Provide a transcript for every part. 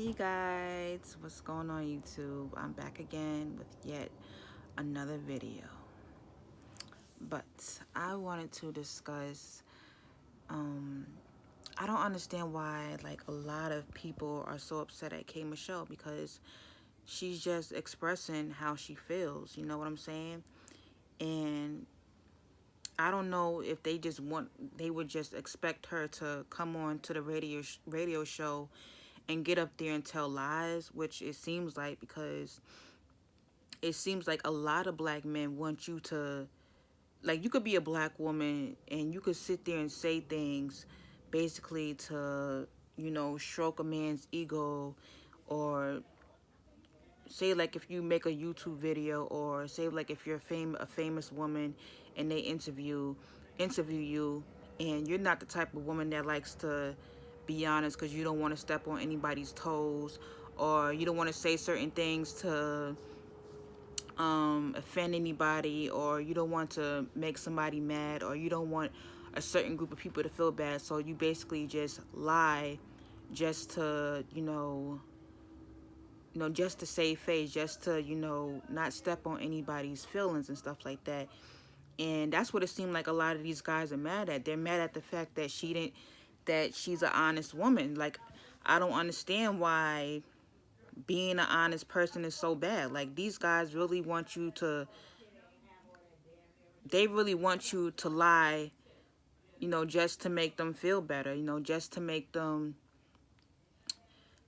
Hey guys, what's going on YouTube? I'm back again with yet another video. But I wanted to discuss, um, I don't understand why like a lot of people are so upset at K Michelle because she's just expressing how she feels, you know what I'm saying? And I don't know if they would just expect her to come on to the radio show and get up there and tell lies, which it seems like, because it seems like a lot of black men want you to, like, you could be a black woman and you could sit there and say things basically to, stroke a man's ego, or say like if you make a YouTube video, or say like if you're a famous woman and they interview you, and you're not the type of woman that likes to be honest because you don't want to step on anybody's toes, or you don't want to say certain things to offend anybody, or you don't want to make somebody mad, or you don't want a certain group of people to feel bad, so you basically just lie just to just to save face, just to not step on anybody's feelings and stuff like that. And that's what it seemed like a lot of these guys are mad at. They're mad at the fact that she's an honest woman. Like, I don't understand why being an honest person is so bad. Like, these guys really want you to, they really want you to lie, just to make them feel better, just to make them,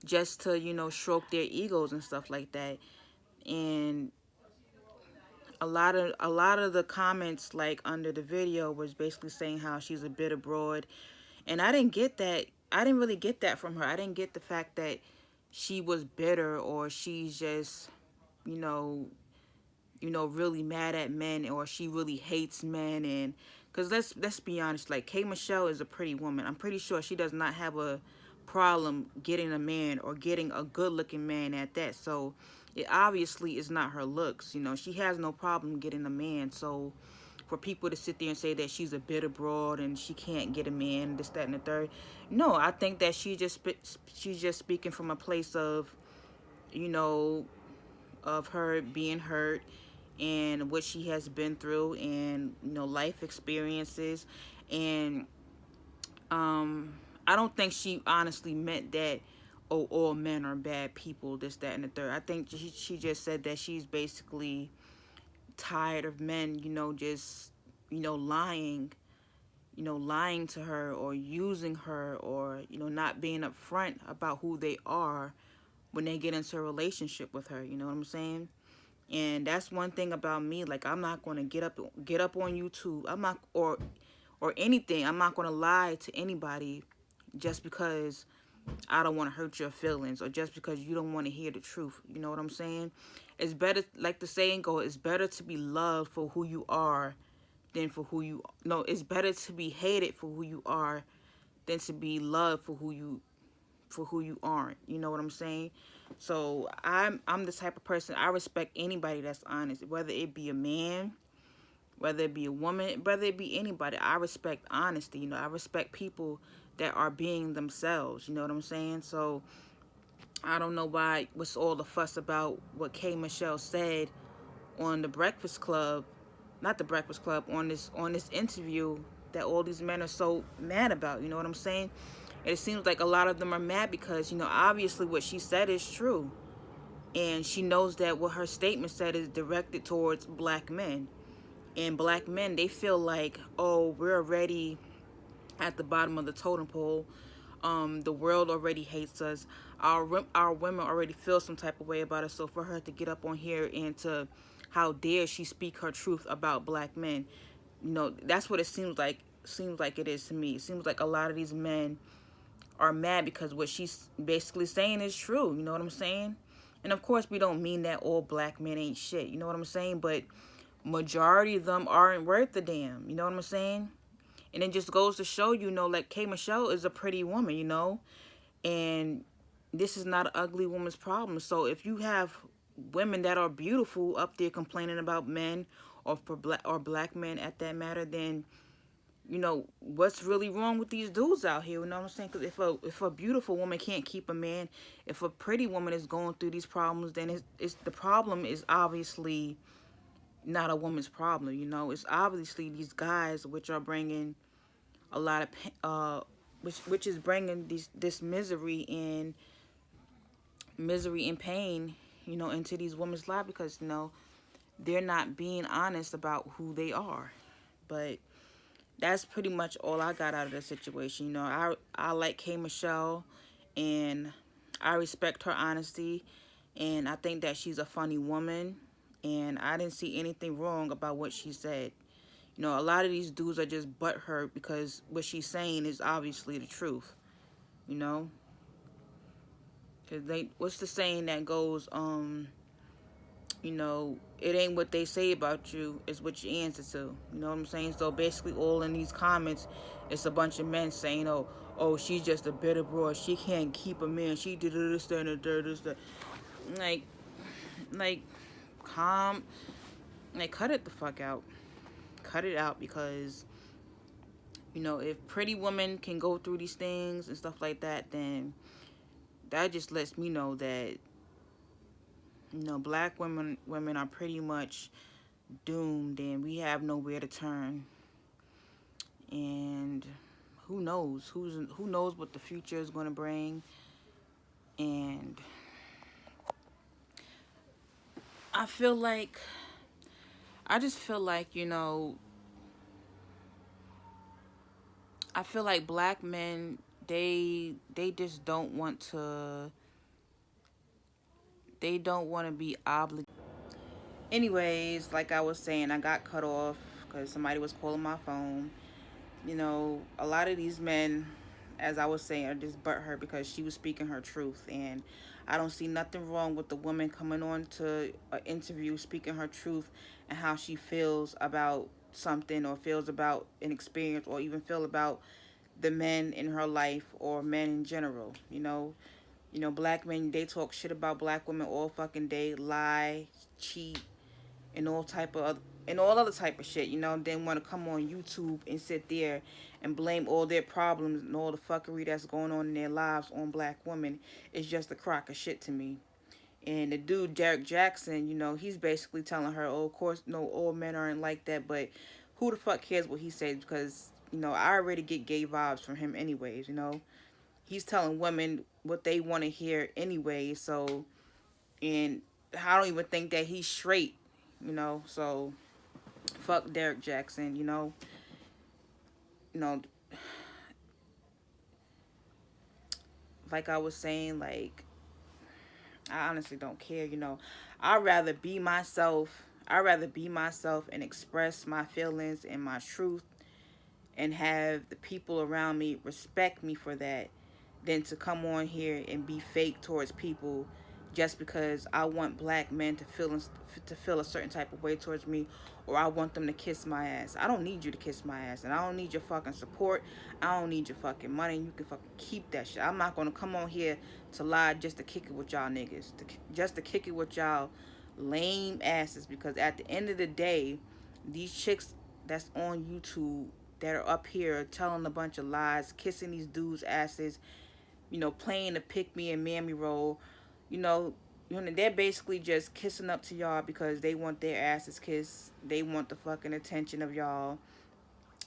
just to, stroke their egos and stuff like that. And a lot of the comments like under the video was basically saying how she's a bitter broad. And I didn't get that. I didn't really get that from her. I didn't get the fact that she was bitter, or she's just, you know, really mad at men, or she really hates men. And because let's be honest, like, K Michelle is a pretty woman. I'm pretty sure she does not have a problem getting a man, or getting a good looking man at that. So it obviously is not her looks. She has no problem getting a man. So for people to sit there and say that she's a bitter broad and she can't get a man, this, that, and the third, no, I think that she's just speaking from a place of, you know, of her being hurt, and what she has been through, and life experiences. And I don't think she honestly meant that, oh, all men are bad people, this, that, and the third. I think she just said that she's basically tired of men, just lying, lying to her, or using her, or not being upfront about who they are when they get into a relationship with her. You know what I'm saying? And that's one thing about me. Like, I'm not going to get up on YouTube. I'm not, or anything. I'm not going to lie to anybody just because I don't want to hurt your feelings, or just because you don't want to hear the truth. You know what I'm saying? It's better, like the saying goes, it's better to be loved for who you are than for who you, no, it's better to be hated for who you are than to be loved for who you aren't. You know what I'm saying? So I'm the type of person, I respect anybody that's honest, whether it be a man, whether it be a woman, whether it be anybody. I respect honesty. I respect people that are being themselves. You know what I'm saying? So I don't know what's all the fuss about what K Michelle said on the Breakfast Club, not the Breakfast Club, on this interview, that all these men are so mad about. You know what I'm saying? And it seems like a lot of them are mad because, obviously what she said is true. And she knows that what her statement said is directed towards black men. And black men, they feel like, oh, we're already at the bottom of the totem pole. The world already hates us. Our women already feel some type of way about us. So for her to get up on here and to, how dare she speak her truth about black men? That's what it seems like. Seems like it is to me. It seems like a lot of these men are mad because what she's basically saying is true. You know what I'm saying? And of course, we don't mean that all black men ain't shit. You know what I'm saying? But majority of them aren't worth a damn. You know what I'm saying? And it just goes to show, like, K Michelle is a pretty woman, and this is not an ugly woman's problem. So if you have women that are beautiful up there complaining about men, or for black men at that matter, then what's really wrong with these dudes out here? You know what I'm saying? Because if a beautiful woman can't keep a man, if a pretty woman is going through these problems, then it's the problem is obviously not a woman's problem. It's obviously these guys which are bringing a lot of which is bringing this misery and pain, into these women's life because they're not being honest about who they are. But that's pretty much all I got out of the situation. I like K Michelle, and I respect her honesty, and I think that she's a funny woman, and I didn't see anything wrong about what she said. A lot of these dudes are just butthurt because what she's saying is obviously the truth. You know, cause what's the saying that goes, it ain't what they say about you, it's what you answer to. You know what I'm saying? So basically, all in these comments, it's a bunch of men saying, "Oh, she's just a bitter broad. She can't keep a man. She did this, that, and the third, this, that." Like, like, calm. Like, cut it the fuck out. Cut it out because if pretty women can go through these things and stuff like that, then that just lets me know that black women are pretty much doomed, and we have nowhere to turn. And who knows what the future is going to bring. And I feel like I just feel like I feel like black men, they just don't want to be obligated. Anyways, like I was saying, I got cut off because somebody was calling my phone. A lot of these men, as I was saying, are just butthurt because she was speaking her truth. And I don't see nothing wrong with the woman coming on to an interview, speaking her truth and how she feels about something, or feels about an experience, or even feel about the men in her life, or men in general. Black men, they talk shit about black women all fucking day, lie, cheat, and all other type of shit, then want to come on YouTube and sit there and blame all their problems and all the fuckery that's going on in their lives on black women. Is just a crock of shit to me. And the dude Derek Jackson, he's basically telling her, "Oh, of course, no, all men aren't like that," but who the fuck cares what he says? Because I already get gay vibes from him anyways. He's telling women what they want to hear anyway. So, and I don't even think that he's straight. So fuck Derek Jackson. You know, like I was saying, like, I honestly don't care. I'd rather be myself. I'd rather be myself and express my feelings and my truth, and have the people around me respect me for that, than to come on here and be fake towards people just because I want black men to feel a certain type of way towards me, or I want them to kiss my ass. I don't need you to kiss my ass, and I don't need your fucking support. I don't need your fucking money. And you can fucking keep that shit. I'm not gonna come on here to lie just to kick it with y'all niggas, just to kick it with y'all lame asses. Because at the end of the day, these chicks that's on YouTube that are up here telling a bunch of lies, kissing these dudes' asses, playing the pick me and mammy role, you know, they're basically just kissing up to y'all because they want their asses kissed. They want the fucking attention of y'all.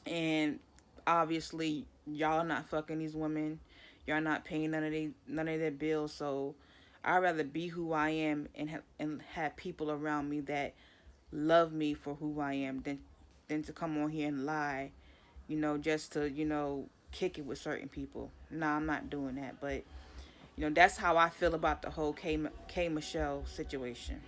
And obviously, y'all not fucking these women. Y'all not paying none of their bills. So I'd rather be who I am, and have people around me that love me for who I am, than to come on here and lie, just to, kick it with certain people. Nah, I'm not doing that. But, that's how I feel about the whole K Michelle situation.